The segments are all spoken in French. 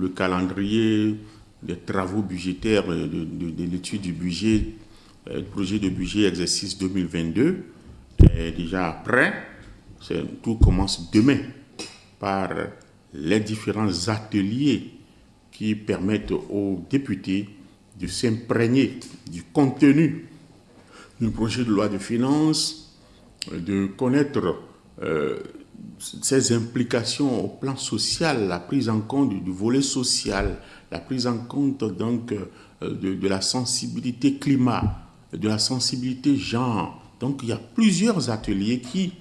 Le calendrier des travaux budgétaires de l'étude du budget, du projet de budget exercice 2022 est déjà prêt. Tout commence demain par les différents ateliers qui permettent aux députés de s'imprégner du contenu du projet de loi de finances, de connaître ses implications au plan social, la prise en compte du volet social, la prise en compte donc de la sensibilité climat, de la sensibilité genre. Donc il y a plusieurs ateliers qui,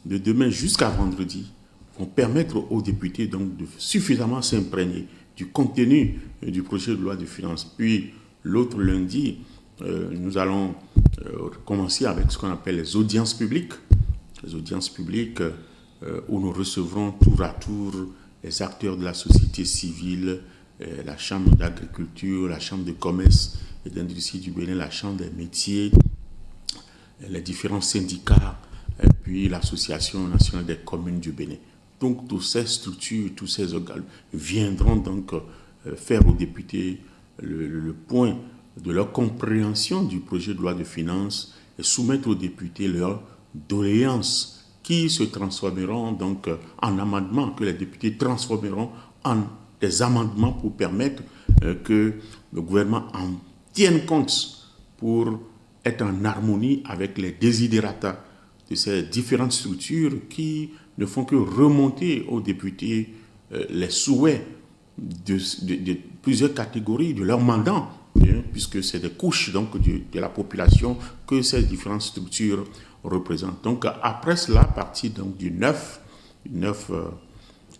de demain jusqu'à vendredi, vont permettre aux députés donc de suffisamment s'imprégner du contenu du projet de loi de finances. Puis l'autre lundi, nous allons commencer avec ce qu'on appelle les audiences publiques. Les audiences publiques où nous recevrons tour à tour les acteurs de la société civile, la Chambre d'agriculture, la Chambre de commerce et d'industrie du Bénin, la Chambre des métiers, les différents syndicats, et puis l'Association nationale des communes du Bénin. Donc, toutes ces structures, tous ces organes viendront donc faire aux députés le point de leur compréhension du projet de loi de finances et soumettre aux députés leurs doléances qui se transformeront donc en amendements, que les députés transformeront en des amendements pour permettre que le gouvernement en tienne compte pour être en harmonie avec les desiderata de ces différentes structures qui ne font que remonter aux députés les souhaits de plusieurs catégories de leurs mandants, puisque c'est des couches donc, de la population que ces différentes structures représentent. Donc après cela, à partir donc, du 9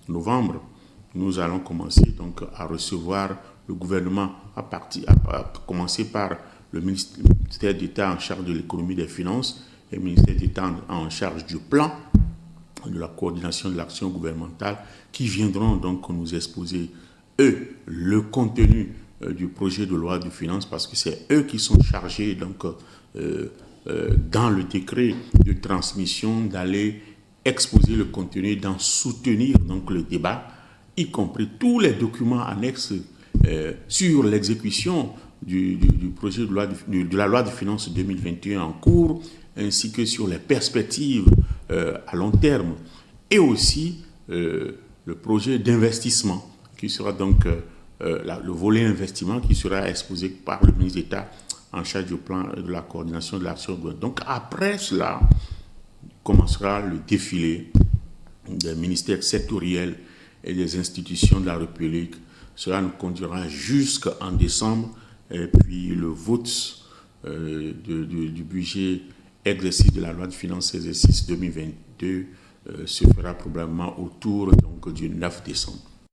novembre, nous allons commencer donc, à recevoir le gouvernement, à commencer par le ministère d'État en charge de l'économie et des finances et le ministère d'État en charge du plan, de la coordination de l'action gouvernementale, qui viendront donc nous exposer, eux, le contenu du projet de loi de finances, parce que c'est eux qui sont chargés, donc, dans le décret de transmission, d'aller exposer le contenu, d'en soutenir donc, le débat, y compris tous les documents annexes sur l'exécution du projet de la loi de finances 2021 en cours, ainsi que sur les perspectives à long terme, et aussi le projet d'investissement, qui sera donc le volet investissement qui sera exposé par le ministre d'État en charge du plan de la coordination de l'action gouvernementale. Donc après cela, commencera le défilé des ministères sectoriels et des institutions de la République. Cela nous conduira jusqu'en décembre, et puis le vote du budget exercice de la loi de finances exercice 2022 se fera probablement autour donc, du 9 décembre.